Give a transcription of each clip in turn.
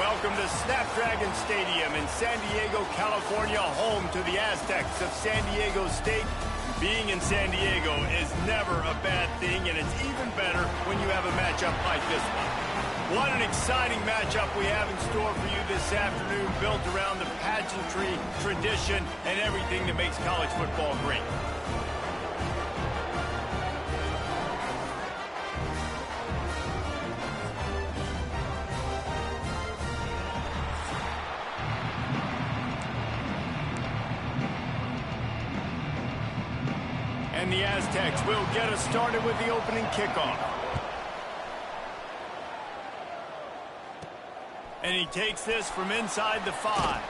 Welcome to Snapdragon Stadium in San Diego, California, home to the Aztecs of San Diego State. Being in San Diego is never a bad thing, and it's even better when you have a matchup like this one. What an exciting matchup we have in store for you this afternoon, built around the pageantry, tradition, and everything that makes college football great. And the Aztecs will get us started with the opening kickoff. And he takes this from inside the 5.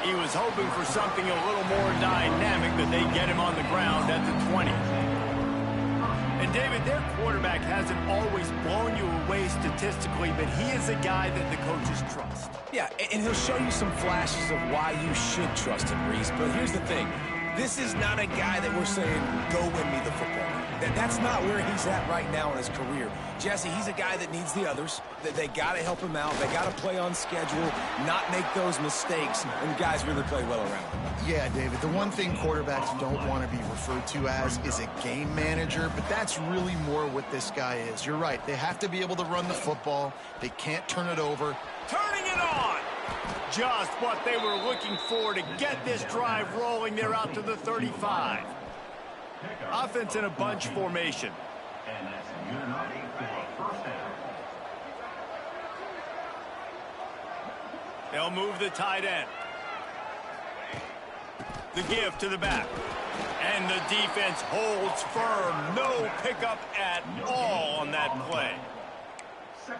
He was hoping for something a little more dynamic, but they get him on the ground at the 20. And David, their quarterback hasn't always blown you away statistically, but he is a guy that the coaches trust. Yeah, and he'll show you some flashes of why you should trust him, Reese. But here's the thing. This is not a guy that we're saying, go win me the football. That's not where he's at right now in his career. Jesse, he's a guy that needs the others. They got to help him out. They got to play on schedule, not make those mistakes, and guys really play well around him. Yeah, David, the one thing quarterbacks don't want to be referred to as is a game manager, but that's really more what this guy is. You're right. They have to be able to run the football. They can't turn it over. Turning it on! Just what they were looking for to get this drive rolling. They're out to the 35. Offense in a bunch formation. They'll move the tight end. The give to the back. And the defense holds firm. No pickup at all on that play.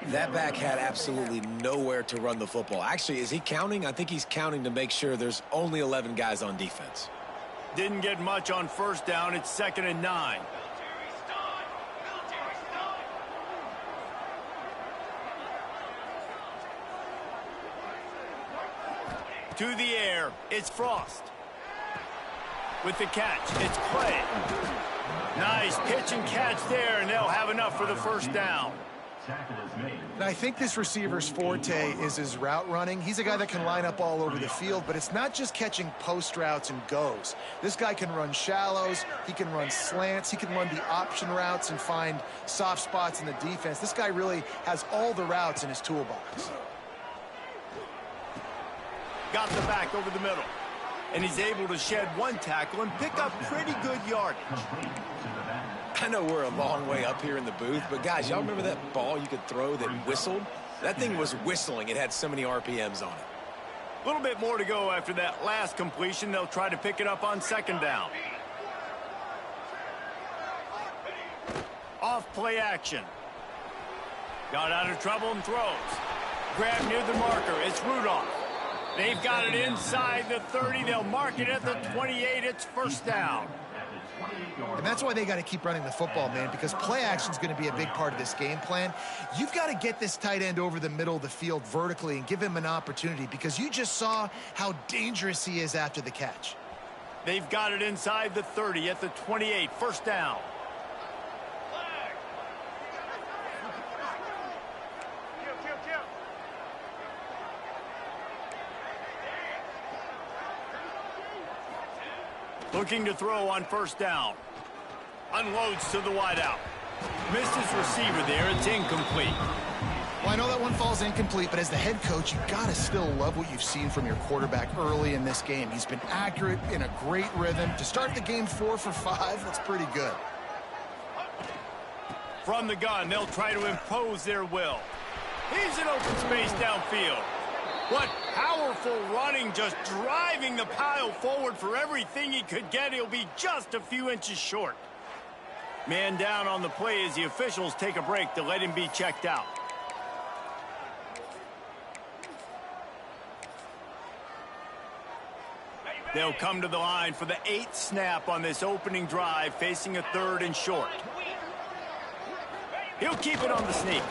That back had absolutely nowhere to run the football. Actually, is he counting? I think he's counting to make sure there's only 11 guys on defense. Didn't get much on first down. It's 2nd and 9. To the air, it's Frost. With the catch, it's Clay. Nice pitch and catch there, and they'll have enough for the first down. And I think this receiver's forte is his route running. He's a guy that can line up all over the field, but it's not just catching post routes and goes. This guy can run shallows, he can run slants, he can run the option routes and find soft spots in the defense. This guy really has all the routes in his toolbox. Got the back over the middle. And he's able to shed one tackle and pick up pretty good yardage. I know we're a long way up here in the booth, but guys, y'all remember that ball you could throw that whistled? That thing was whistling. It had so many RPMs on it. A little bit more to go after that last completion. They'll try to pick it up on 2nd down. Off play action. Got out of trouble and throws. Grab near the marker. It's Rudolph. They've got it inside the 30. They'll mark it at the 28. It's 1st down. And that's why they got to keep running the football, man, because play action is going to be a big part of this game plan. You've got to get this tight end over the middle of the field vertically and give him an opportunity, because you just saw how dangerous he is after the catch. They've got it inside the 30 at the 28. 1st down. Looking to throw on 1st down. Unloads to the wideout. Missed his receiver there. It's incomplete. Well, I know that one falls incomplete, but as the head coach, you've got to still love what you've seen from your quarterback early in this game. He's been accurate, in a great rhythm. To start the game 4 for 5, that's pretty good. From the gun, they'll try to impose their will. He's in open space downfield. What powerful running, just driving the pile forward for everything he could get. He'll be just a few inches short. Man down on the play as the officials take a break to let him be checked out. They'll come to the line for the 8th snap on this opening drive, facing a 3rd and short. He'll keep it on the sneak.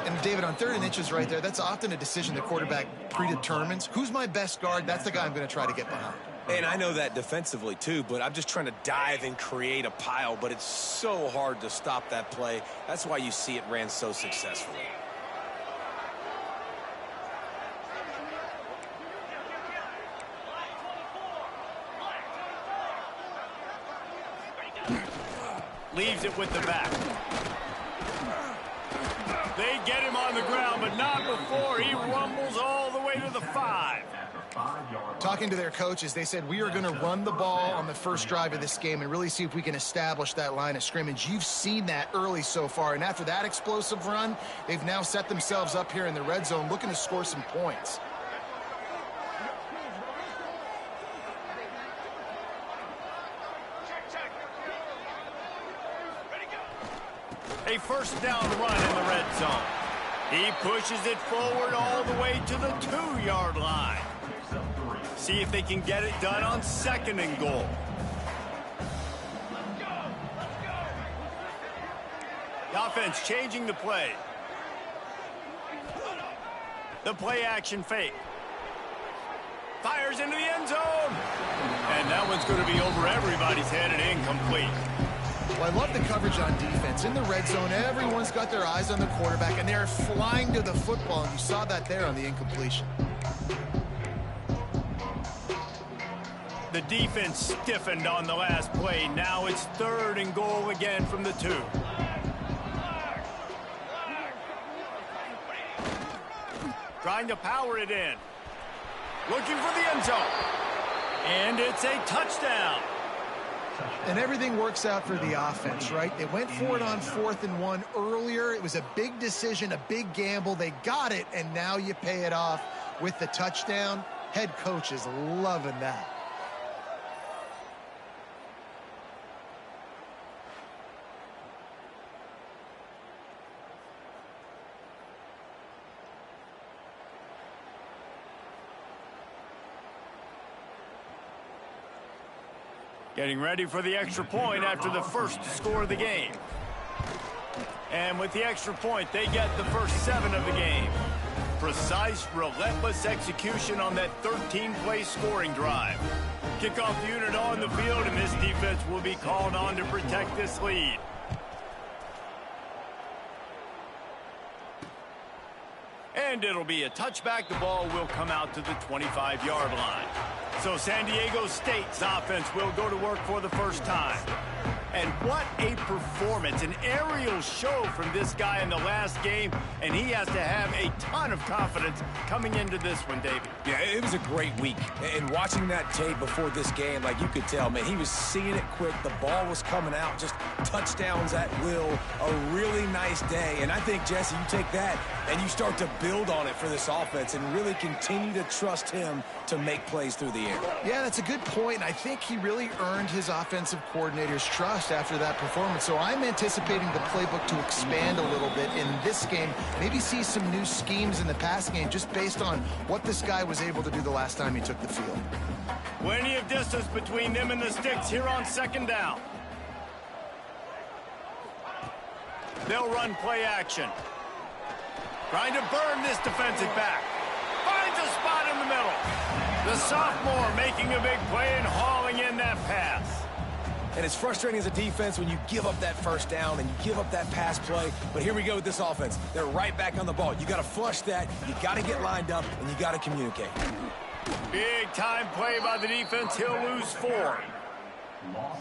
And David, on 3rd and inches right there, that's often a decision the quarterback predetermines. Who's my best guard? That's the guy I'm going to try to get behind. And I know that defensively too, but I'm just trying to dive and create a pile, but it's so hard to stop that play. That's why you see it ran so successfully. leaves it with the back. They get him on the ground, but not before he rumbles all the way to the 5. Talking to their coaches, they said, we are going to run the ball on the first drive of this game and really see if we can establish that line of scrimmage. You've seen that early so far, and after that explosive run, they've now set themselves up here in the red zone looking to score some points. A first down run in the red zone. He pushes it forward all the way to the 2-yard line. See if they can get it done on 2nd and goal. The offense changing the play. The play action fake. Fires into the end zone. And that one's going to be over everybody's head and incomplete. Well, I love the coverage on defense. In the red zone, everyone's got their eyes on the quarterback, and they're flying to the football, and you saw that there on the incompletion. The defense stiffened on the last play. Now it's 3rd and goal again from the 2. Trying to power it in. Looking for the end zone. And it's a touchdown. And everything works out for the offense, right? They went for it on 4th and 1 earlier. It was a big decision, a big gamble. They got it, and now you pay it off with the touchdown. Head coach is loving that. Getting ready for the extra point after the first score of the game. And with the extra point, they get the first 7 of the game. Precise, relentless execution on that 13-play scoring drive. Kickoff unit on the field, and this defense will be called on to protect this lead. And it'll be a touchback. The ball will come out to the 25-yard line. So San Diego State's offense will go to work for the first time. And what a performance, an aerial show from this guy in the last game, and he has to have a ton of confidence coming into this one, David. Yeah, it was a great week. And watching that tape before this game, like you could tell, man, he was seeing it quick. The ball was coming out, just touchdowns at will. A really nice day. And I think, Jesse, you take that and you start to build on it for this offense and really continue to trust him to make plays through the air. Yeah, that's a good point. And I think he really earned his offensive coordinator's trust after that performance. So I'm anticipating the playbook to expand a little bit in this game. Maybe see some new schemes in the pass game just based on what this guy was able to do the last time he took the field. Plenty of distance between them and the sticks here on 2nd down. They'll run play action. Trying to burn this defensive back. Finds a spot in the middle. The sophomore making a big play and hauling in that pass. And it's frustrating as a defense when you give up that first down and you give up that pass play. But here we go with this offense. They're right back on the ball. You got to flush that. You got to get lined up, and you got to communicate. Big time play by the defense. He'll lose 4.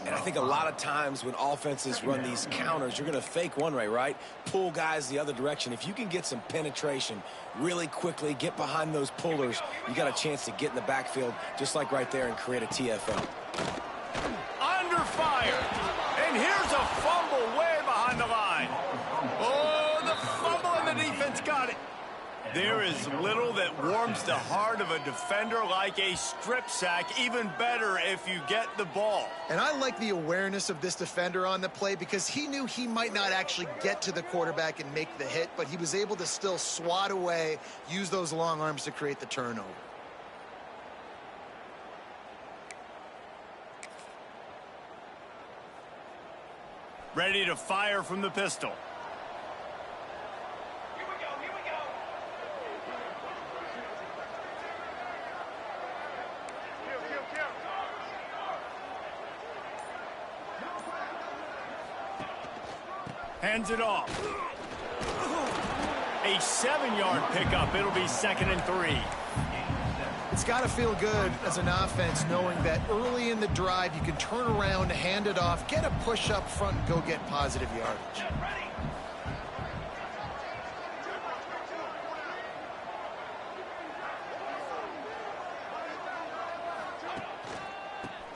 And I think a lot of times when offenses run these counters, you're going to fake one way, right? Pull guys the other direction. If you can get some penetration really quickly, get behind those pullers, you got a chance to get in the backfield just like right there and create a TFL. Under fire. And here's a fumble way behind the line. Oh, the fumble and the defense got it. There is little that warms the heart of a defender like a strip sack. Even better if you get the ball. And I like the awareness of this defender on the play because he knew he might not actually get to the quarterback and make the hit, but he was able to still swat away, use those long arms to create the turnover. Ready to fire from the pistol. Hands it off. A 7-yard pickup. It'll be 2nd and 3. It's got to feel good as an offense knowing that early in the drive you can turn around, hand it off, get a push up front, and go get positive yardage.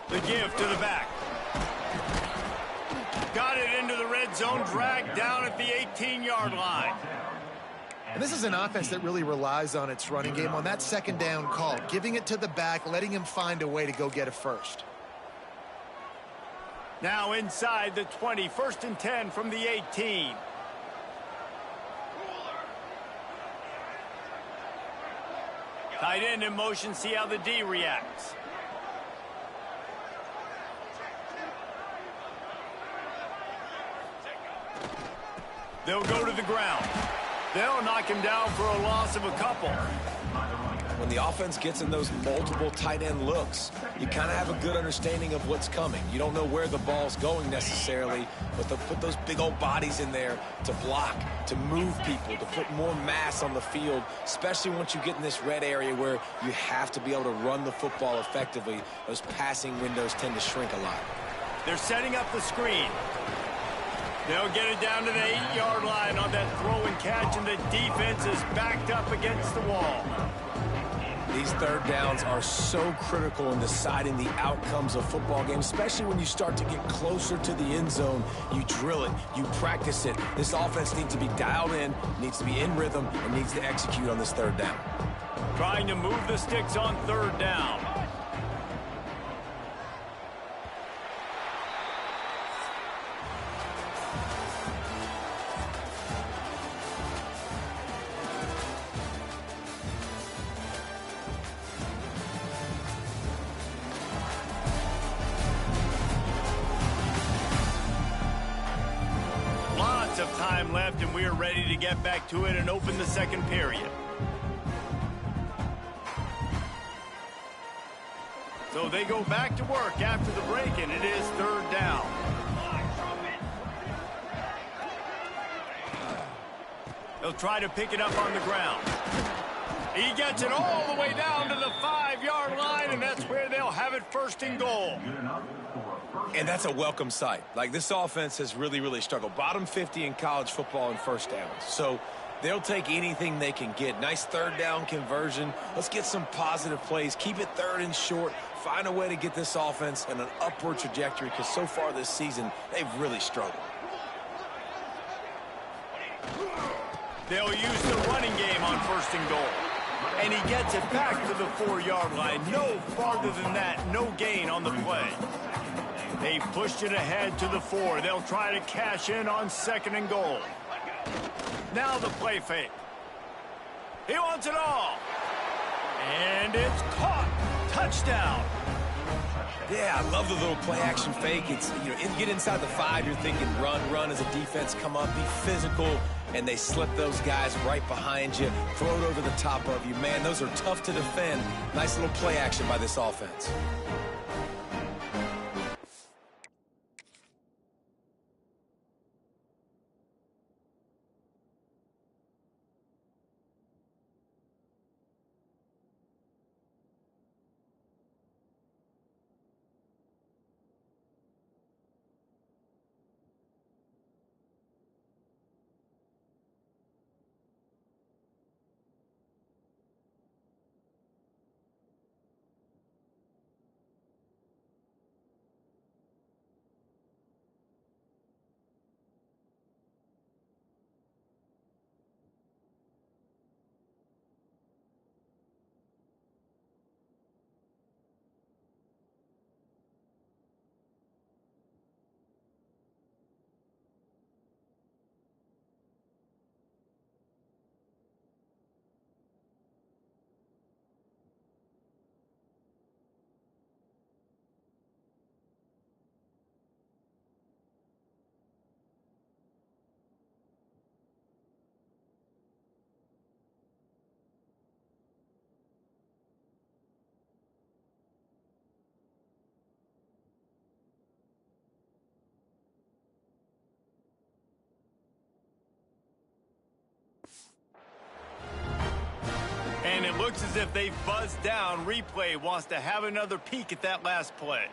The give to the back. Got it into the red zone, dragged down at the 18-yard line. And this is an offense that really relies on its running game on that second down call, giving it to the back, letting him find a way to go get a first. Now inside the 20, 1st and 10 from the 18. Tight end in motion, see how the D reacts. They'll go to the ground. They'll knock him down for a loss of a couple. When the offense gets in those multiple tight end looks, you kind of have a good understanding of what's coming. You don't know where the ball's going necessarily, but they'll put those big old bodies in there to block, to move people, to put more mass on the field, especially once you get in this red area where you have to be able to run the football effectively. Those passing windows tend to shrink a lot. They're setting up the screen. They'll get it down to the 8-yard line on that throw and catch, and the defense is backed up against the wall. These third downs are so critical in deciding the outcomes of football games, especially when you start to get closer to the end zone. You drill it, you practice it. This offense needs to be dialed in, needs to be in rhythm, and needs to execute on this third down. Trying to move the sticks on third down. Of time left, and we are ready to get back to it and open the second period. So they go back to work after the break, and it is third down. They'll try to pick it up on the ground. He gets it all the way down to the 5-yard line, and that's where they'll have it, 1st and goal. And that's a welcome sight. Like, this offense has really struggled. Bottom 50 in college football in first downs. So they'll take anything they can get. Nice third down conversion. Let's get some positive plays. Keep it third and short. Find a way to get this offense in an upward trajectory, because so far this season, they've really struggled. They'll use the running game on 1st and goal. And he gets it back to the 4-yard line. No farther than that. No gain on the play. They pushed it ahead to the 4. They'll try to cash in on 2nd and goal. Now the play fake. He wants it all. And it's caught. Touchdown. Yeah, I love the little play-action fake. It's, you get inside the 5, you're thinking run as a defense, come up, be physical, and they slip those guys right behind you, throw it over the top of you. Man, those are tough to defend. Nice little play action by this offense. And it looks as if they buzzed down. Replay wants to have another peek at that last play.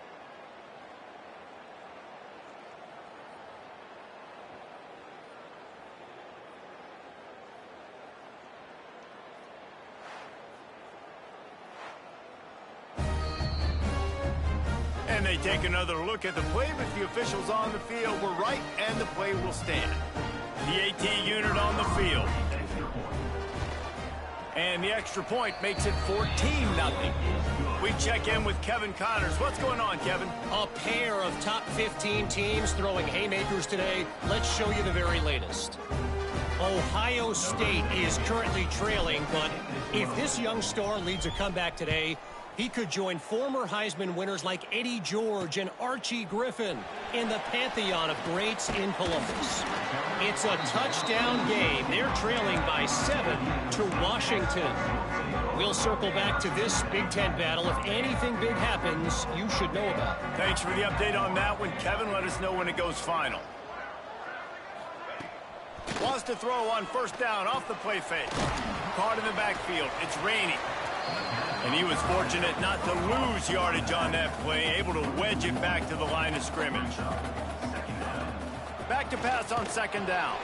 And they take another look at the play, but the officials on the field were right, and the play will stand. The AT unit on the field. And the extra point makes it 14-0. We check in with Kevin Connors. What's going on, Kevin? A pair of top 15 teams throwing haymakers today. Let's show you the very latest. Ohio State is currently trailing, but if this young star leads a comeback today, he could join former Heisman winners like Eddie George and Archie Griffin in the pantheon of greats in Columbus. It's a touchdown game. They're trailing by 7 to Washington. We'll circle back to this Big Ten battle. If anything big happens, you should know about it. Thanks for the update on that one, Kevin. Let us know when it goes final. Wants to throw on first down off the play fake. Caught in the backfield. It's raining. And he was fortunate not to lose yardage on that play, able to wedge it back to the line of scrimmage. Back to pass on second down.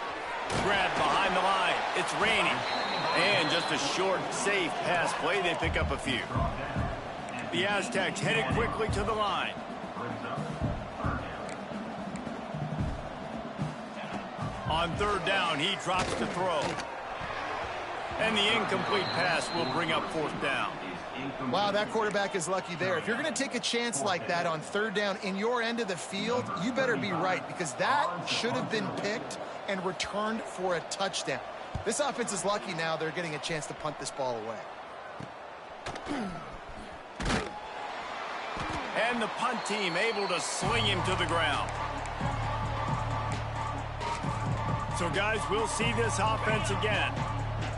Grab behind the line. It's raining. And just a short, safe pass play. They pick up a few. The Aztecs headed quickly to the line. On third down, he drops the throw. And the incomplete pass will bring up fourth down. Wow, that quarterback is lucky there. If you're going to take a chance like that on third down in your end of the field, you better be right, because that should have been picked and returned for a touchdown. This offense is lucky now they're getting a chance to punt this ball away. And the punt team able to sling him to the ground. So, guys, we'll see this offense again.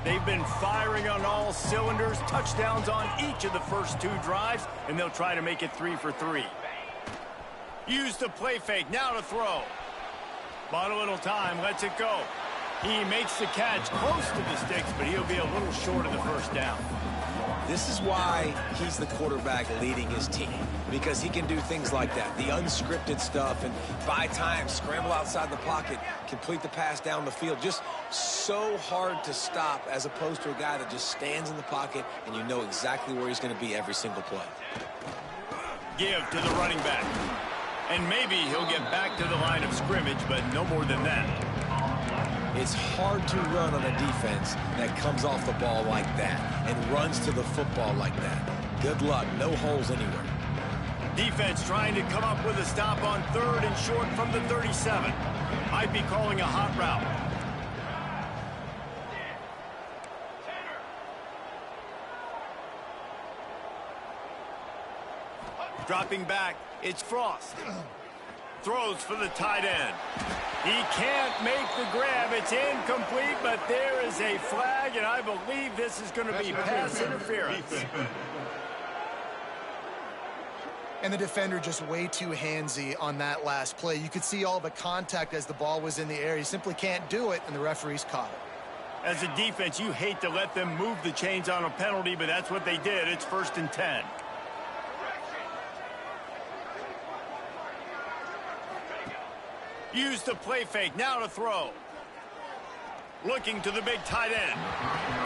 They've been firing on all cylinders, touchdowns on each of the first 2 drives, and they'll try to make it 3 for 3. Use the play fake, now to throw. Bought a little time, lets it go. He makes the catch close to the sticks, but he'll be a little short of the first down. This is why he's the quarterback leading his team, because he can do things like that, the unscripted stuff, and buy time, scramble outside the pocket, complete the pass down the field. Just so hard to stop, as opposed to a guy that just stands in the pocket and you know exactly where he's going to be every single play. Give to the running back. And maybe he'll get back to the line of scrimmage, but no more than that. It's hard to run on a defense that comes off the ball like that and runs to the football like that. Good luck. No holes anywhere. Defense trying to come up with a stop on third and short from the 37. Might be calling a hot route. Dropping back, it's Frost. Throws for the tight end. He can't make the grab. It's incomplete, but there is a flag, and I believe this is going to be pass interference. And the defender just way too handsy on that last play. You could see all the contact as the ball was in the air. He simply can't do it, and the referees caught it. As a defense, you hate to let them move the chains on a penalty, but that's what they did. It's 1st and 10. Use the play fake, now to throw. Looking to the big tight end.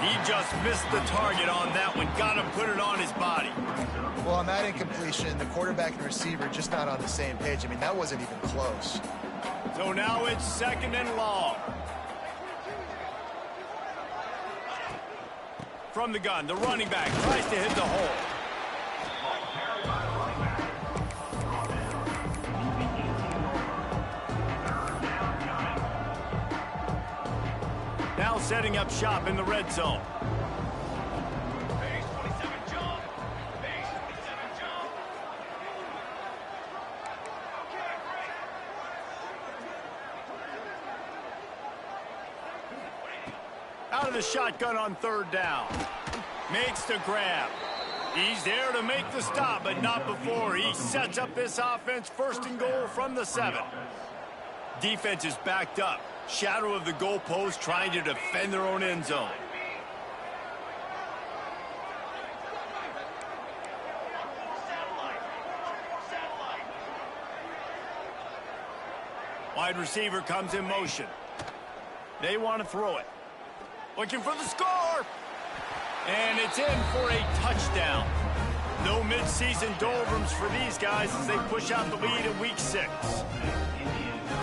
He just missed the target on that one. Got to put it on his body. Well, on that incompletion, the quarterback and receiver just not on the same page. I mean, that wasn't even close. So now it's 2nd and long. From the gun, the running back tries to hit the hole. Now setting up shop in the red zone. Out of the shotgun on third down. Makes the grab. He's there to make the stop, but not before. He sets up this offense 1st and goal from the 7. Defense is backed up. Shadow of the goalpost, trying to defend their own end zone. Wide receiver comes in motion. They want to throw it. Looking for the score. And it's in for a touchdown. No midseason doldrums for these guys as they push out the lead in week 6.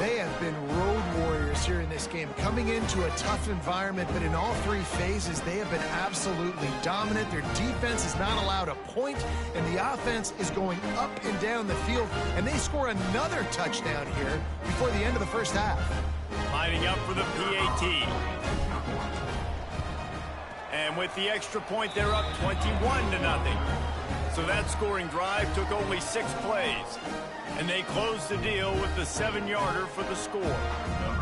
They have been road warriors here in this game, coming into a tough environment, but in all 3 phases, they have been absolutely dominant. Their defense is not allowed a point, and the offense is going up and down the field, and they score another touchdown here before the end of the first half. Lining up for the PAT. And with the extra point, they're up 21-0. So that scoring drive took only 6 plays. And they closed the deal with the 7-yarder for the score.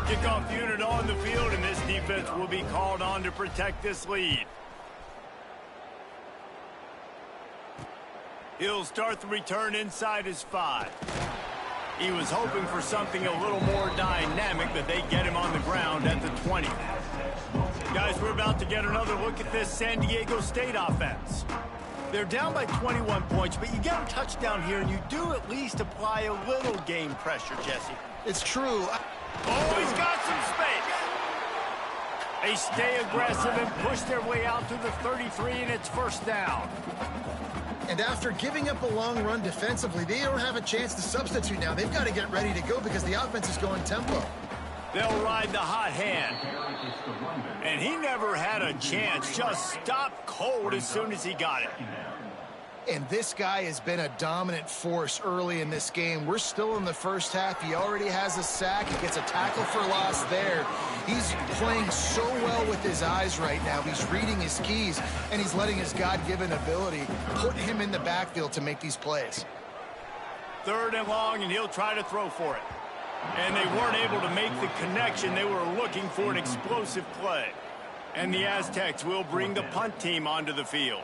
Kickoff unit on the field, and this defense will be called on to protect this lead. He'll start the return inside his 5. He was hoping for something a little more dynamic, but they get him on the ground at the 20. Guys, we're about to get another look at this San Diego State offense. They're down by 21 points, but you get a touchdown here, and you do at least apply a little game pressure, Jesse. It's true. Oh, he's got some space. They stay aggressive and push their way out to the 33, and it's first down. And after giving up a long run defensively, they don't have a chance to substitute now. They've got to get ready to go because the offense is going tempo. They'll ride the hot hand. And he never had a chance. Just stopped cold as soon as he got it. And this guy has been a dominant force early in this game. We're still in the first half. He already has a sack. He gets a tackle for loss there. He's playing so well with his eyes right now. He's reading his keys, and he's letting his God-given ability put him in the backfield to make these plays. 3rd and long, and he'll try to throw for it. And they weren't able to make the connection. They were looking for an explosive play. And the Aztecs will bring the punt team onto the field.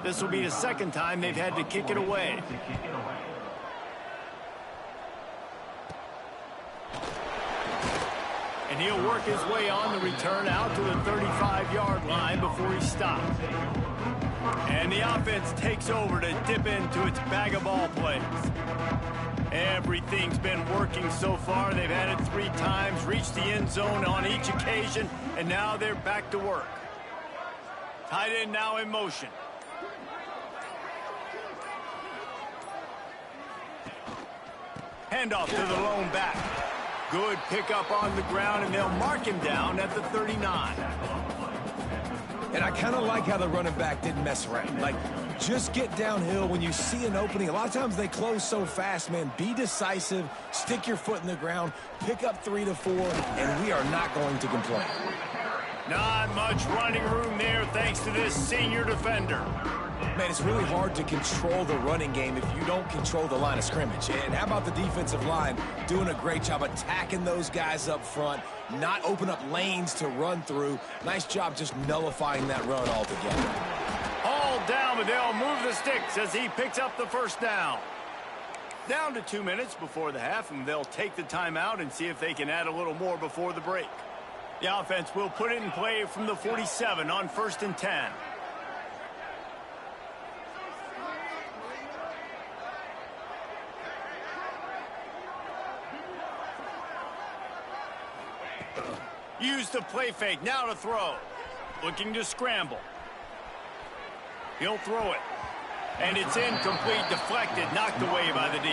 This will be the 2nd time they've had to kick it away. And he'll work his way on the return out to the 35-yard line before he stops. And the offense takes over to dip into its bag of ball plays. Everything's been working so far. They've had it 3 times, reached the end zone on each occasion, and now they're back to work. Tight end now in motion. Handoff to the lone back. Good pickup on the ground, and they'll mark him down at the 39. And I kind of like how the running back didn't mess around. Like, just get downhill when you see an opening. A lot of times they close so fast, man. Be decisive, stick your foot in the ground, pick up 3 to 4, and we are not going to complain. Not much running room there thanks to this senior defender. Man, it's really hard to control the running game if you don't control the line of scrimmage. And how about the defensive line doing a great job attacking those guys up front, not open up lanes to run through. Nice job just nullifying that run altogether. All down, but they'll move the sticks as he picks up the first down. Down to 2 minutes before the half, and they'll take the timeout and see if they can add a little more before the break. The offense will put it in play from the 47 on 1st and 10. Use the play fake, now to throw. Looking to scramble. He'll throw it. And it's incomplete, deflected, knocked away by the D.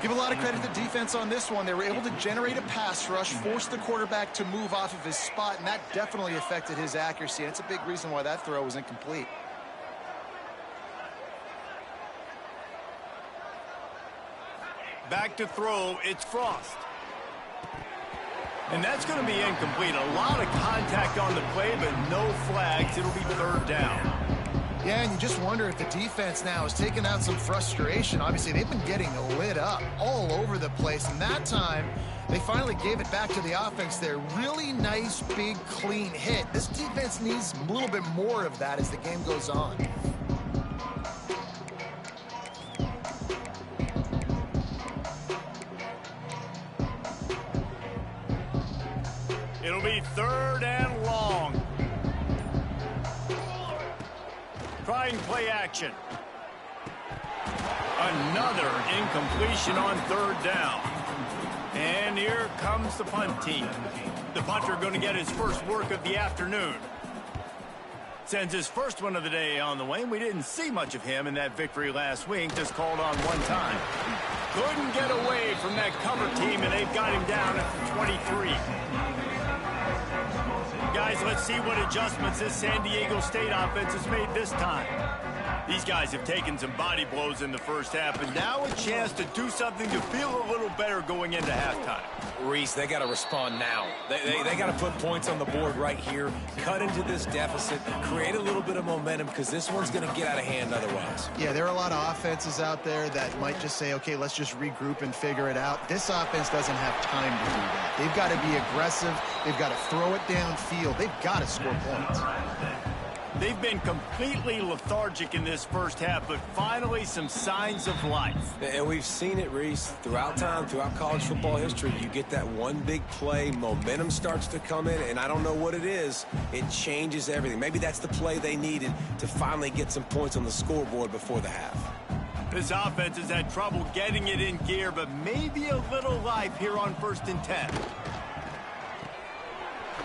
Give a lot of credit to defense on this one. They were able to generate a pass rush, force the quarterback to move off of his spot, and that definitely affected his accuracy. That's a big reason why that throw was incomplete. Back to throw, it's Frost. And that's going to be incomplete. A lot of contact on the play, but no flags. It'll be 3rd down. Yeah, and you just wonder if the defense now is taking out some frustration. Obviously, they've been getting lit up all over the place. And that time, they finally gave it back to the offense there. Really nice, big, clean hit. This defense needs a little bit more of that as the game goes on. It'll be 3rd and long. Trying play action. Another incompletion on 3rd down. And here comes the punt team. The punter going to get his first work of the afternoon. Sends his first one of the day on the way. We didn't see much of him in that victory last week. Just called on one time. Couldn't get away from that cover team, and they've got him down at the 23. Guys, let's see what adjustments this San Diego State offense has made this time. These guys have taken some body blows in the first half, but now a chance to do something to feel a little better going into halftime. Reese, they got to respond now. They got to put points on the board right here, cut into this deficit, create a little bit of momentum, because this one's going to get out of hand otherwise. Yeah, there are a lot of offenses out there that might just say, okay, let's just regroup and figure it out. This offense doesn't have time to do that. They've got to be aggressive. They've got to throw it downfield. They've got to score points. They've been completely lethargic in this first half, but finally some signs of life. And we've seen it, Reese, throughout time, throughout college football history. You get that one big play, momentum starts to come in, and I don't know what it is. It changes everything. Maybe that's the play they needed to finally get some points on the scoreboard before the half. This offense has had trouble getting it in gear, but maybe a little life here on 1st and 10.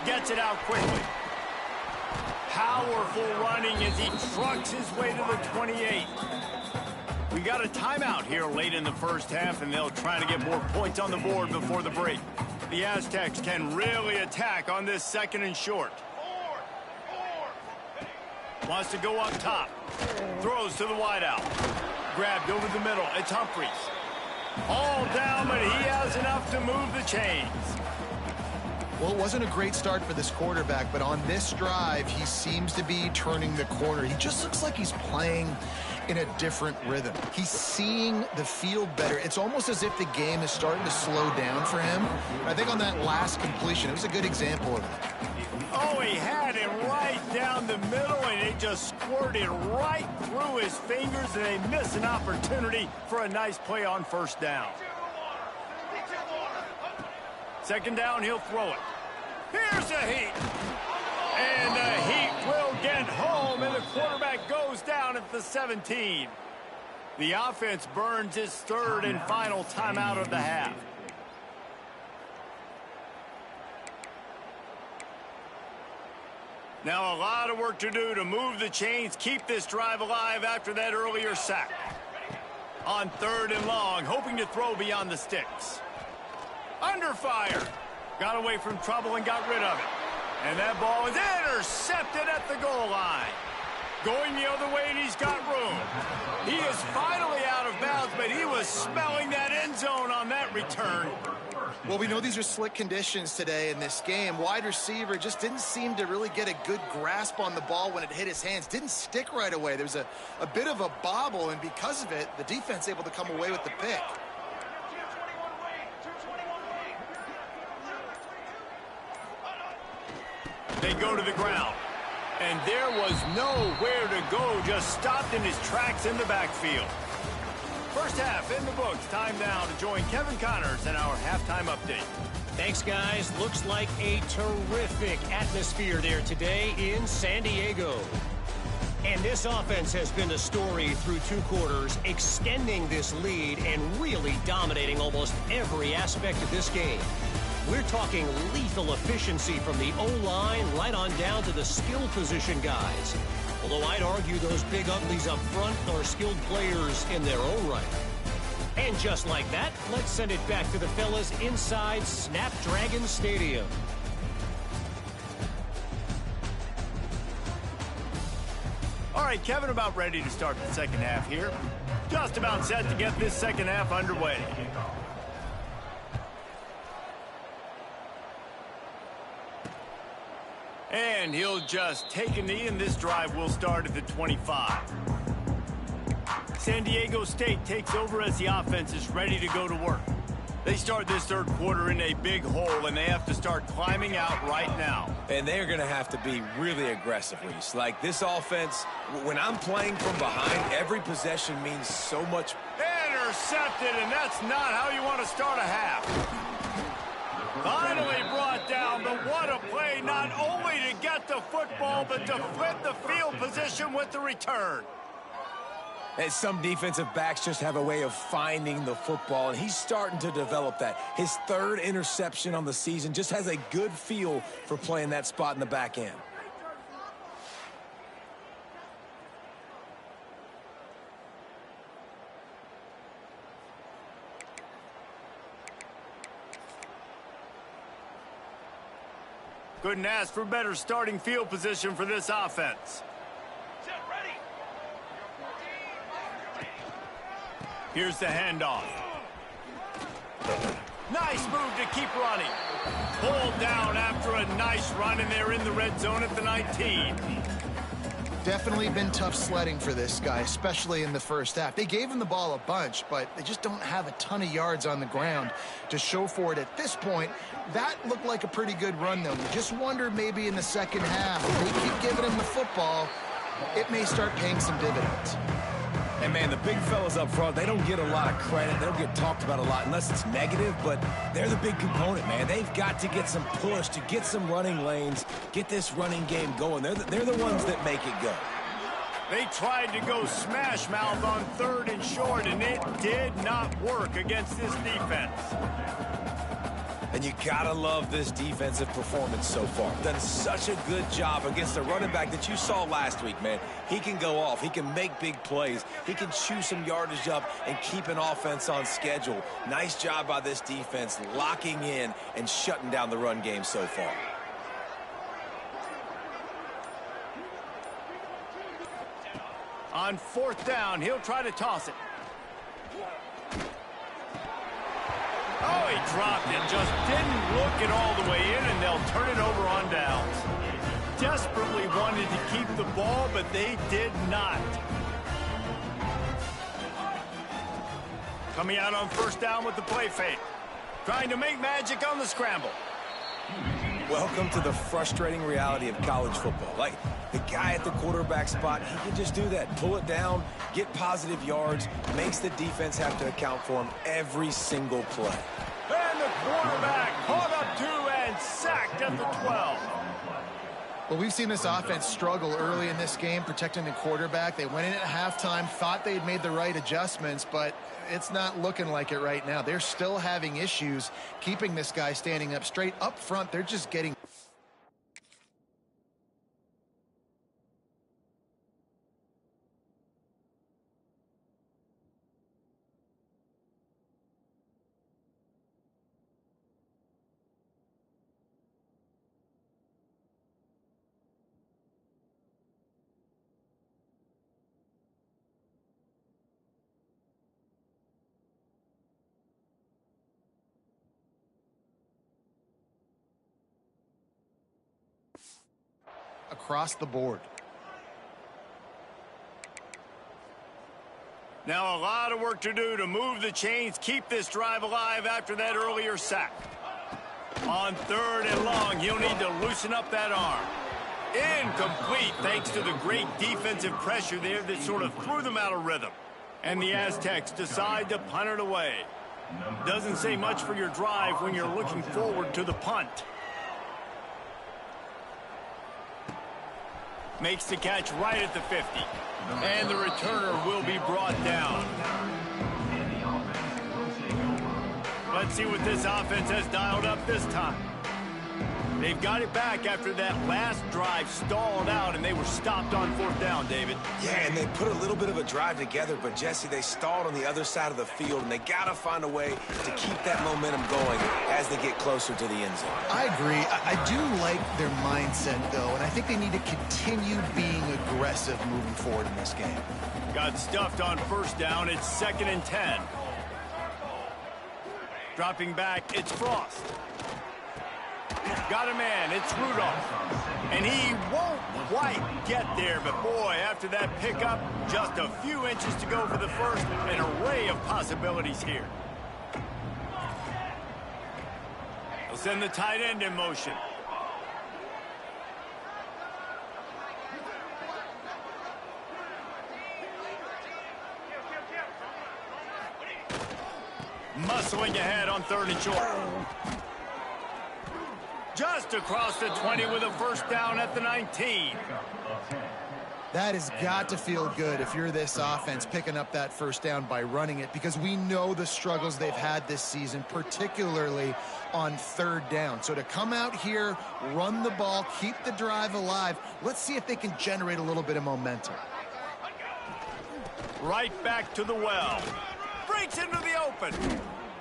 Gets it out quickly. Powerful running as he trucks his way to the 28. We got a timeout here late in the first half, and they'll try to get more points on the board before the break. The Aztecs can really attack on this 2nd and short. Wants to go up top. Throws to the wideout. Grabbed over the middle. It's Humphries. All down, but he has enough to move the chains. Well, it wasn't a great start for this quarterback, but on this drive, he seems to be turning the corner. He just looks like he's playing in a different rhythm. He's seeing the field better. It's almost as if the game is starting to slow down for him. I think on that last completion, it was a good example of it. Oh, he had it right down the middle, and it just squirted right through his fingers, and they miss an opportunity for a nice play on 1st down. 2nd down, he'll throw it. Here's the heat. And the Heat will get home, and the quarterback goes down at the 17. The offense burns its 3rd and final timeout of the half. Now a lot of work to do to move the chains, keep this drive alive after that earlier sack. On 3rd and long, hoping to throw beyond the sticks. Under fire. Got away from trouble and got rid of it. And that ball is intercepted at the goal line. Going the other way, and he's got room. He is finally out of bounds, but he was smelling that end zone on that return. Well, we know these are slick conditions today in this game. Wide receiver just didn't seem to really get a good grasp on the ball when it hit his hands. Didn't stick right away. There was a bit of a bobble, and because of it, the defense able to come away with the pick. They go to the ground. And there was nowhere to go, just stopped in his tracks in the backfield. First half in the books. Time now to join Kevin Connors in our halftime update. Thanks, guys. Looks like a terrific atmosphere there today in San Diego. And this offense has been the story through 2 quarters, extending this lead and really dominating almost every aspect of this game. We're talking lethal efficiency from the O-line right on down to the skill position guys. Although I'd argue those big uglies up front are skilled players in their own right. And just like that, let's send it back to the fellas inside Snapdragon Stadium. All right, Kevin, about ready to start the 2nd half here. Just about set to get this 2nd half underway. And he'll just take a knee, and this drive will start at the 25. San Diego State takes over as the offense is ready to go to work. They start this 3rd quarter in a big hole, and they have to start climbing out right now. And they're going to have to be really aggressive, Reese. Like this offense, when I'm playing from behind, every possession means so much. Intercepted, and that's not how you want to start a half. Finally brought down, but what a play, not only to get the football, but to flip the field position with the return. And some defensive backs just have a way of finding the football, and he's starting to develop that. His third interception on the season, just has a good feel for playing that spot in the back end. Couldn't ask for better starting field position for this offense. Here's the handoff. Nice move to keep running. Pulled down after a nice run, and they're in the red zone at the 19. Definitely been tough sledding for this guy, especially in the first half. They gave him the ball a bunch, but they just don't have a ton of yards on the ground to show for it at this point. That looked like a pretty good run, though. You just wonder maybe in the second half, if they keep giving him the football, it may start paying some dividends. And, man, the big fellas up front, they don't get a lot of credit. They don't get talked about a lot unless it's negative, but they're the big component, man. They've got to get some push, to get some running lanes, get this running game going. They're the ones that make it go. They tried to go smash mouth on 3rd and short, and it did not work against this defense. And you gotta love this defensive performance so far. Done such a good job against the running back that you saw last week, man. He can go off. He can make big plays. He can chew some yardage up and keep an offense on schedule. Nice job by this defense locking in and shutting down the run game so far. On 4th down, he'll try to toss it. Oh, he dropped it, just didn't look it all the way in, and they'll turn it over on downs. Desperately wanted to keep the ball, but they did not. Coming out on 1st down with the play fake. Trying to make magic on the scramble. Welcome to the frustrating reality of college football. Like, the guy at the quarterback spot, he can just do that. Pull it down, get positive yards, makes the defense have to account for him every single play. And the quarterback caught up to and sacked at the 12. Well, we've seen this offense struggle early in this game protecting the quarterback. They went in at halftime, thought they'd made the right adjustments, but it's not looking like it right now. They're still having issues keeping this guy standing up straight. Up front, they're just getting... across the board. Now a lot of work to do to move the chains, keep this drive alive after that earlier sack. On 3rd and long, he'll need to loosen up that arm. Incomplete thanks to the great defensive pressure there that sort of threw them out of rhythm. And the Aztecs decide to punt it away. Doesn't say much for your drive when you're looking forward to the punt. Makes the catch right at the 50. And the returner will be brought down. Let's see what this offense has dialed up this time. They've got it back after that last drive stalled out, and they were stopped on 4th down, David. Yeah, and they put a little bit of a drive together, but, Jesse, they stalled on the other side of the field, and they got to find a way to keep that momentum going as they get closer to the end zone. I agree. I do like their mindset, though, and I think they need to continue being aggressive moving forward in this game. Got stuffed on 1st down. It's 2nd and 10. Dropping back, it's Frost. Got a man, it's Rudolph. And he won't quite get there, but boy, after that pickup, just a few inches to go for the first. An array of possibilities here. They'll send the tight end in motion. Muscling ahead on 3rd and short. Just across the 20 with a 1st down at the 19. That has got to feel good if you're this offense picking up that first down by running it, because we know the struggles they've had this season, particularly on third down. So to come out here, run the ball, keep the drive alive, let's see if they can generate a little bit of momentum. Right back to the well. Breaks into the open.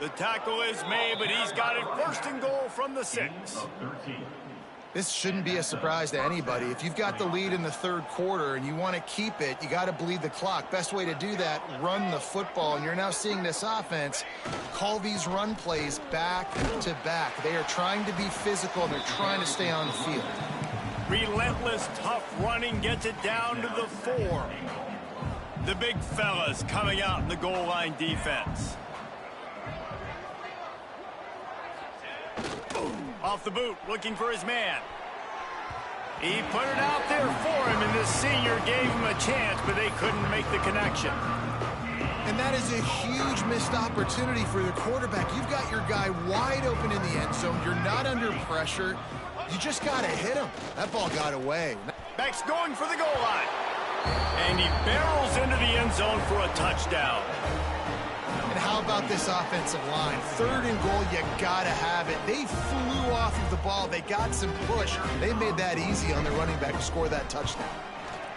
The tackle is made, but he's got it first and goal from the 6. This shouldn't be a surprise to anybody. If you've got the lead in the third quarter and you want to keep it, you got to bleed the clock. Best way to do that, run the football. And you're now seeing this offense call these run plays back to back. They are trying to be physical, and they're trying to stay on the field. Relentless, tough running gets it down to the 4. The big fellas coming out in the goal line defense. Off the boot, looking for his man. He put it out there for him, and this senior gave him a chance, but they couldn't make the connection. And that is a huge missed opportunity for the quarterback. You've got your guy wide open in the end zone. You're not under pressure. You just got to hit him. That ball got away. Beck's going for the goal line. And he barrels into the end zone for a touchdown. And how about this offensive line? Third and goal, you gotta have it. They flew off of the ball. They got some push. They made that easy on their running back to score that touchdown.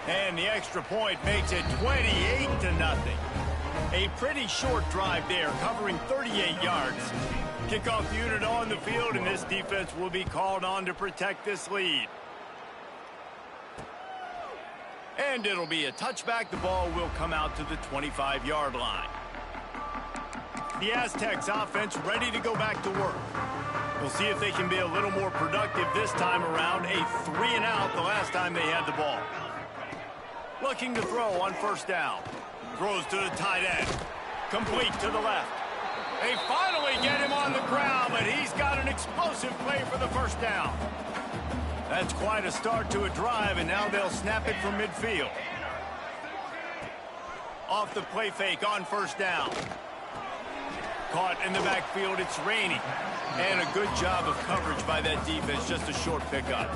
And the extra point makes it 28-0. A pretty short drive there, covering 38 yards. Kickoff unit on the field, and this defense will be called on to protect this lead. And it'll be a touchback. The ball will come out to the 25-yard line. The Aztecs offense ready to go back to work. We'll see if they can be a little more productive this time around. A 3-and-out the last time they had the ball. Looking to throw on first down. Throws to the tight end. Complete to the left. They finally get him on the ground, but he's got an explosive play for the first down. That's quite a start to a drive, and now they'll snap it from midfield. Off the play fake on first down. Caught in the backfield, it's raining. And a good job of coverage by that defense, just a short pickup.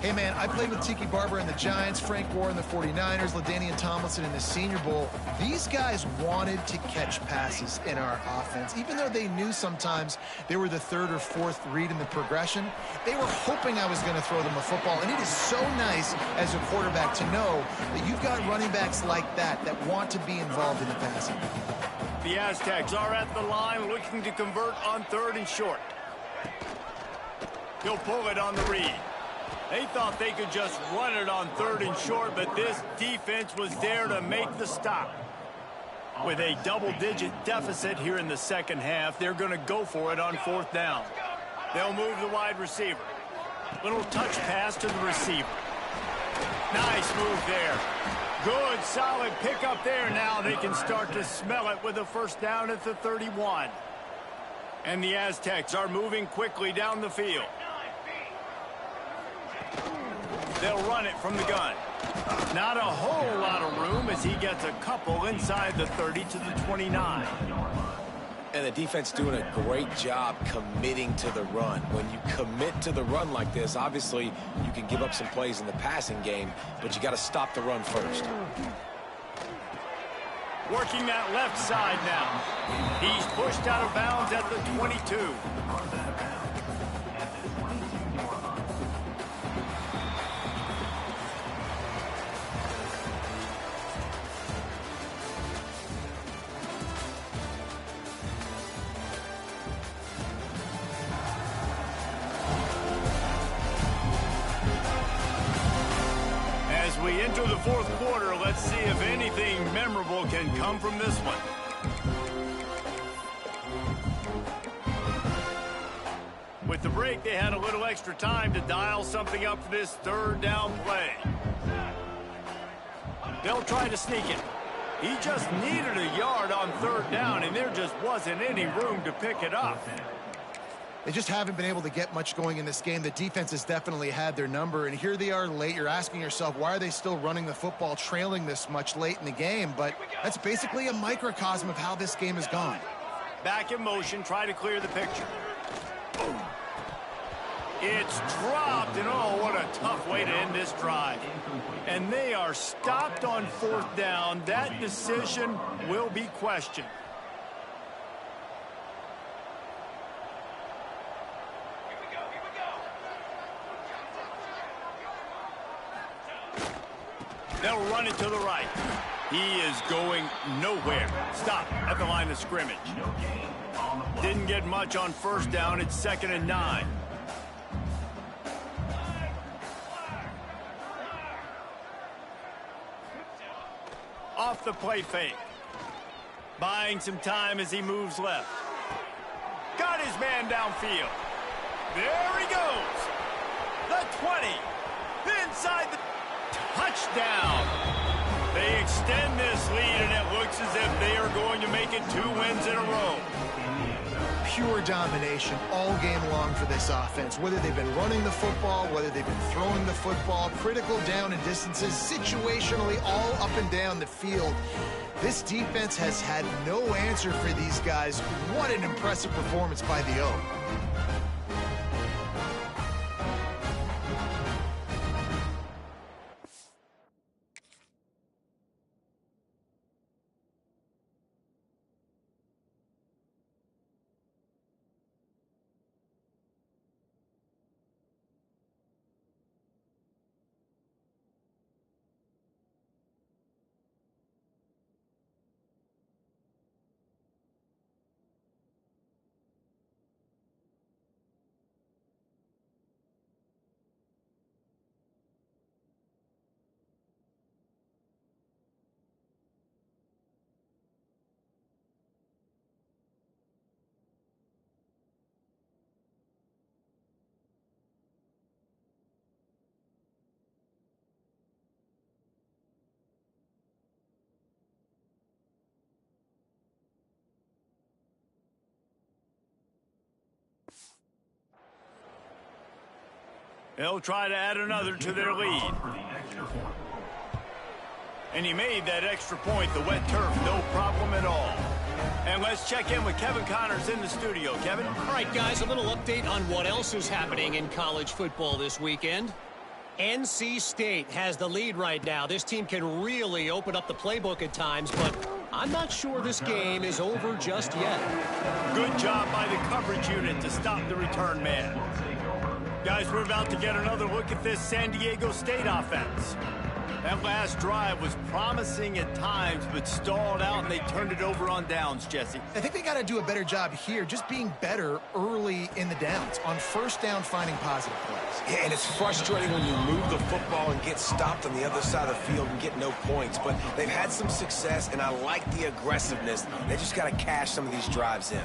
Hey, man, I played with Tiki Barber and the Giants, Frank Gore and the 49ers, LaDainian Tomlinson in the Senior Bowl. These guys wanted to catch passes in our offense. Even though they knew sometimes they were the third or fourth read in the progression, they were hoping I was going to throw them a football. And it is so nice as a quarterback to know that you've got running backs like that want to be involved in the passing. The Aztecs are at the line looking to convert on third and short. He'll pull it on the read. They thought they could just run it on third and short, but this defense was there to make the stop. With a double-digit deficit here in the second half, they're going to go for it on fourth down. They'll move the wide receiver. Little touch pass to the receiver. Nice move there. Good, solid pickup there. Now they can start to smell it with a first down at the 31. And the Aztecs are moving quickly down the field. They'll run it from the gun. Not a whole lot of room as he gets a couple inside the 30 to the 29. And the defense doing a great job committing to the run. When you commit to the run like this, obviously you can give up some plays in the passing game, but you got to stop the run first. Working that left side now. He's pushed out of bounds at the 22. We enter the fourth quarter. Let's see if anything memorable can come from this one. With the break, they had a little extra time to dial something up for this third down play. They'll try to sneak it. He just needed a yard on third down, and there just wasn't any room to pick it up. They just haven't been able to get much going in this game. The defense has definitely had their number, and here they are late. You're asking yourself, why are they still running the football, trailing this much late in the game? But that's basically a microcosm of how this game has gone. Back in motion, try to clear the picture. It's dropped, and oh, what a tough way to end this drive. And they are stopped on 4th down. That decision will be questioned. They'll run it to the right. He is going nowhere. Stop at the line of scrimmage. Didn't get much on 1st down. It's 2nd and 9. Off the play fake. Buying some time as he moves left. Got his man downfield. There he goes. The 20. Inside the touchdown. They extend this lead, and it looks as if they are going to make it 2 wins in a row. Pure domination all game long for this offense. Whether they've been running the football, whether they've been throwing the football, critical down and distances, situationally all up and down the field. This defense has had no answer for these guys. What an impressive performance by the O. They'll try to add another to their lead. And he made that extra point, the wet turf, no problem at all. And let's check in with Kevin Connors in the studio. Kevin? All right, guys, a little update on what else is happening in college football this weekend. NC State has the lead right now. This team can really open up the playbook at times, but I'm not sure this game is over just yet. Good job by the coverage unit to stop the return man. Guys, we're about to get another look at this San Diego State offense. That last drive was promising at times, but stalled out, and they turned it over on downs, Jesse. I think they got to do a better job here, just being better early in the downs. On 1st down, finding positive plays. Yeah, and it's frustrating when you move the football and get stopped on the other side of the field and get no points. But they've had some success, and I like the aggressiveness. They just got to cash some of these drives in.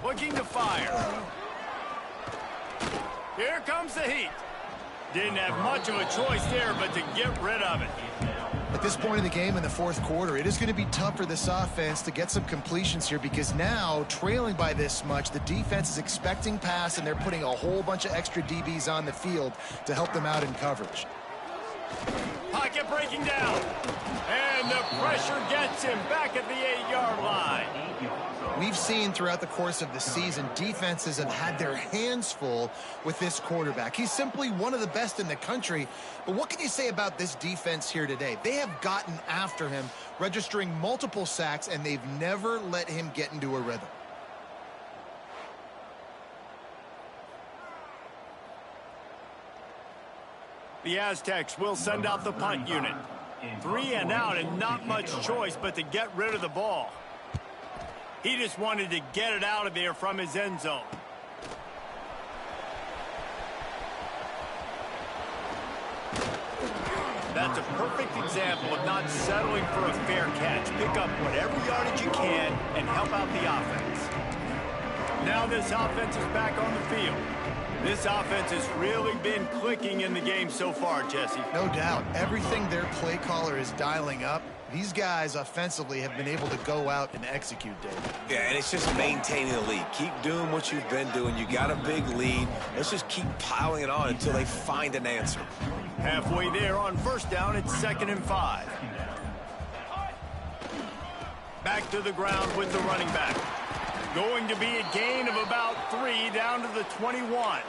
Looking to fire. Here comes the heat. Didn't have much of a choice there, but to get rid of it. At this point in the game in the 4th quarter, it is going to be tough for this offense to get some completions here because now, trailing by this much, the defense is expecting pass, and they're putting a whole bunch of extra DBs on the field to help them out in coverage. Pocket breaking down. And the pressure gets him back at the 8-yard line. We've seen throughout the course of the season, defenses have had their hands full with this quarterback. He's simply one of the best in the country. But what can you say about this defense here today? They have gotten after him, registering multiple sacks, and they've never let him get into a rhythm. The Aztecs will send out the punt unit. 3 and out, and not much choice but to get rid of the ball. He just wanted to get it out of there from his end zone. That's a perfect example of not settling for a fair catch. Pick up whatever yardage you can and help out the offense. Now this offense is back on the field. This offense has really been clicking in the game so far, Jesse. No doubt. Everything their play caller is dialing up, these guys offensively have been able to go out and execute, David. Yeah, and it's just maintaining the lead. Keep doing what you've been doing. You got a big lead. Let's just keep piling it on until they find an answer. Halfway there on 1st down, it's 2nd and 5. Back to the ground with the running back. Going to be a gain of about 3 down to the 21.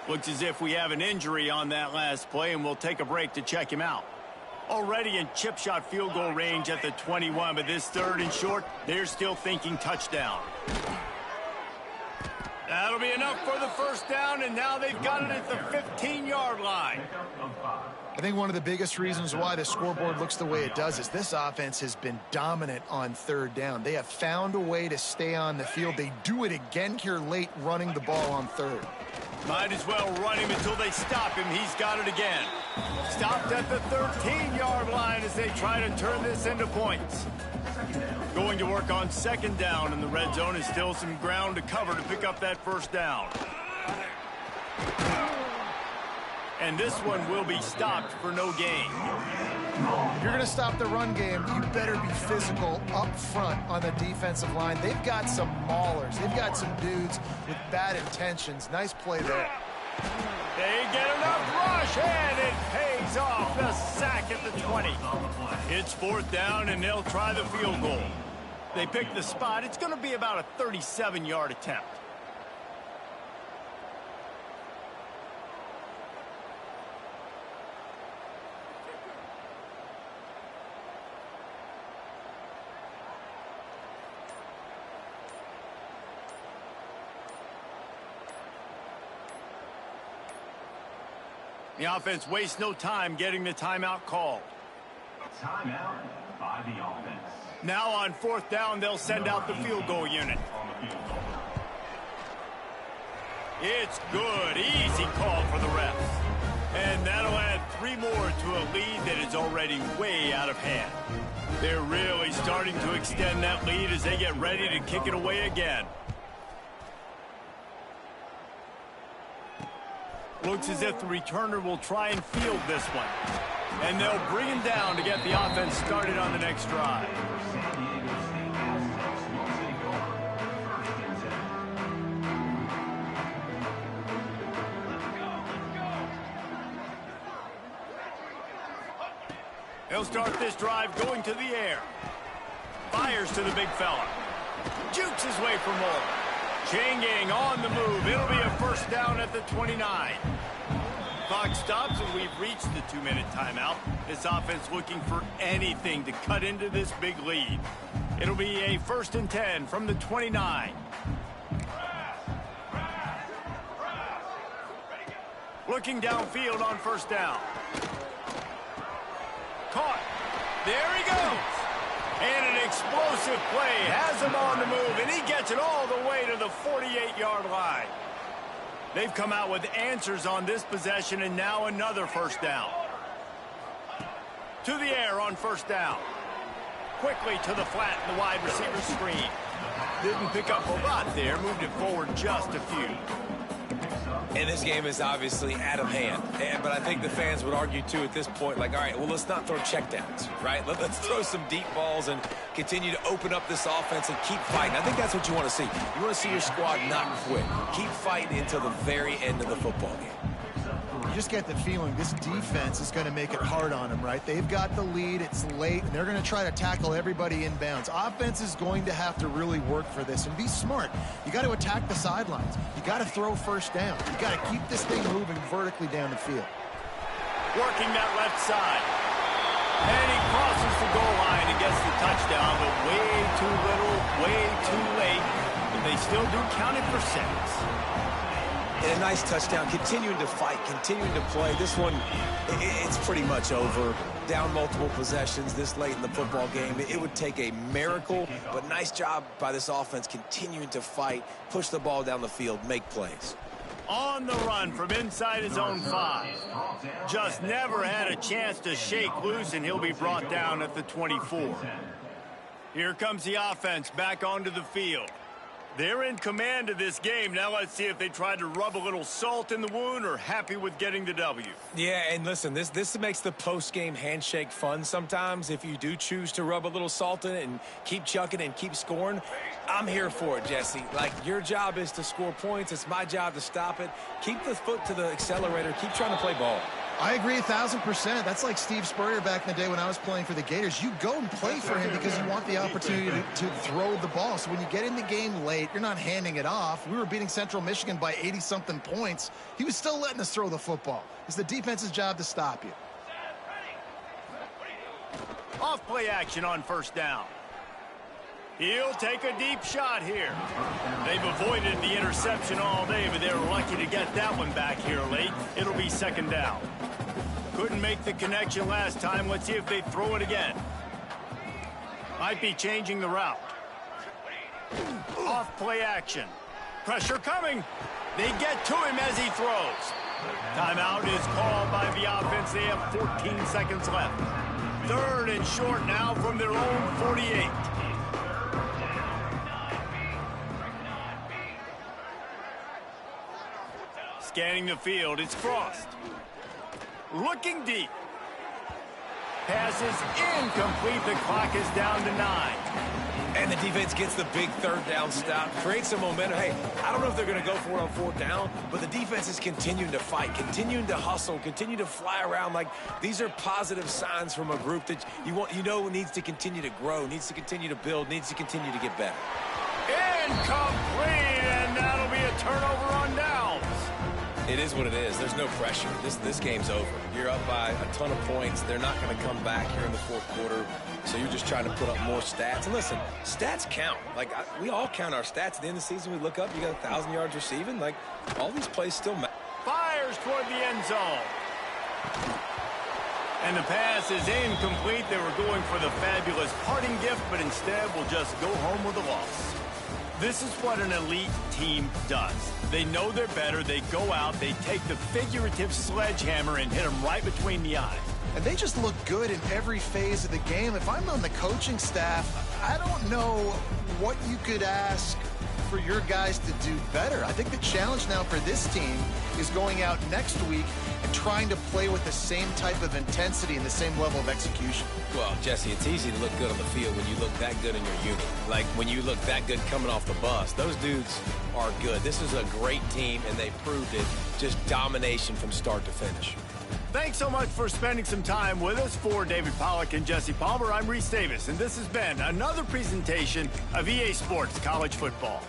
Looks as if we have an injury on that last play, and we'll take a break to check him out. Already in chip shot field goal range at the 21, but this 3rd and short, they're still thinking touchdown. That'll be enough for the first down, and now they've got it at the 15-yard line. I think one of the biggest reasons why the scoreboard looks the way it does is this offense has been dominant on 3rd down. They have found a way to stay on the field. They do it again here late, running the ball on 3rd. Might as well run him until they stop him. He's got it again. Stopped at the 13-yard line as they try to turn this into points. Going to work on 2nd down, and the red zone is still some ground to cover to pick up that first down. And this one will be stopped for no gain. If you're going to stop the run game, you better be physical up front on the defensive line. They've got some maulers. They've got some dudes with bad intentions. Nice play there. They get enough rush, and it pays off. The sack at the 20. It's 4th down, and they'll try the field goal. They pick the spot. It's going to be about a 37-yard attempt. The offense wastes no time getting the timeout called. Timeout by the offense. Now on 4th down, they'll send out the field goal unit. It's good. Easy call for the refs. And that'll add 3 more to a lead that is already way out of hand. They're really starting to extend that lead as they get ready to kick it away again. Looks as if the returner will try and field this one. And they'll bring him down to get the offense started on the next drive. He'll start this drive going to the air. Fires to the big fella. Jukes his way for more. Changing on the move. It'll be a first down at the 29. Clock stops, and we've reached the 2-minute timeout. This offense looking for anything to cut into this big lead. It'll be a 1st and 10 from the 29. Looking downfield on 1st down. Caught. There he goes. And an explosive play has him on the move, and he gets it all the way to the 48-yard line. They've come out with answers on this possession, and now another first down. To the air on 1st down. Quickly to the flat in the wide receiver screen. Didn't pick up a lot there, moved it forward just a few. And this game is obviously out of hand. But I think the fans would argue, too, at this point, like, all right, well, let's not throw checkdowns, right? Let's throw some deep balls and continue to open up this offense and keep fighting. I think that's what you want to see. You want to see your squad not quit. Keep fighting until the very end of the football game. You just get the feeling this defense is going to make it hard on them, right? They've got the lead. It's late, and they're going to try to tackle everybody inbounds. Offense is going to have to really work for this and be smart. You got to attack the sidelines. You got to throw first down. You got to keep this thing moving vertically down the field. Working that left side. And he crosses the goal line and gets the touchdown, but way too little, way too late. But they still do count it for 6. And a nice touchdown, continuing to fight, continuing to play. This one, it's pretty much over. Down multiple possessions this late in the football game. It would take a miracle, but nice job by this offense continuing to fight, push the ball down the field, make plays. On the run from inside his own 5. Just never had a chance to shake loose, and he'll be brought down at the 24. Here comes the offense back onto the field. They're in command of this game. Now let's see if they tried to rub a little salt in the wound or happy with getting the W. Yeah, and listen, this makes the post-game handshake fun sometimes. If you do choose to rub a little salt in it and keep chucking and keep scoring, I'm here for it, Jesse. Like, your job is to score points. It's my job to stop it. Keep the foot to the accelerator. Keep trying to play ball. I agree 1,000%. That's like Steve Spurrier back in the day when I was playing for the Gators. You go and play for him because you want the opportunity to throw the ball. So when you get in the game late, you're not handing it off. We were beating Central Michigan by 80-something points. He was still letting us throw the football. It's the defense's job to stop you. Off play action on first down. He'll take a deep shot here. They've avoided the interception all day, but they were lucky to get that one back here late. It'll be second down. Couldn't make the connection last time. Let's see if they throw it again. Might be changing the route. Off play action. Pressure coming. They get to him as he throws. Timeout is called by the offense. They have 14 seconds left. Third and short now from their own 48. Scanning the field, it's Frost. Looking deep. Pass is incomplete. The clock is down to 9. And the defense gets the big third down stop, creates some momentum. Hey, I don't know if they're going to go for it on fourth down, but the defense is continuing to fight, continuing to hustle, continue to fly around. Like, these are positive signs from a group that you know needs to continue to grow, needs to continue to build, needs to continue to get better. Incomplete, and that'll be a turnover on downs. It is what it is. There's no pressure. This game's over. You're up by a ton of points. They're not going to come back here in the fourth quarter, so you're just trying to put up more stats. And listen, stats count. Like, we all count our stats. At the end of the season, we look up, you got 1,000 yards receiving. Like, all these plays still matter. Fires toward the end zone. And the pass is incomplete. They were going for the fabulous parting gift, but instead will just go home with a loss. This is what an elite team does. They know they're better. They go out. They take the figurative sledgehammer and hit them right between the eyes. And they just look good in every phase of the game. If I'm on the coaching staff, I don't know what you could ask for your guys to do better. I think the challenge now for this team is going out next week and trying to play with the same type of intensity and the same level of execution. Well, Jesse, it's easy to look good on the field when you look that good in your unit. Like, when you look that good coming off the bus, those dudes are good. This is a great team, and they proved it. Just domination from start to finish. Thanks so much for spending some time with us. For David Pollack and Jesse Palmer, I'm Reese Davis, and this has been another presentation of EA Sports College Football.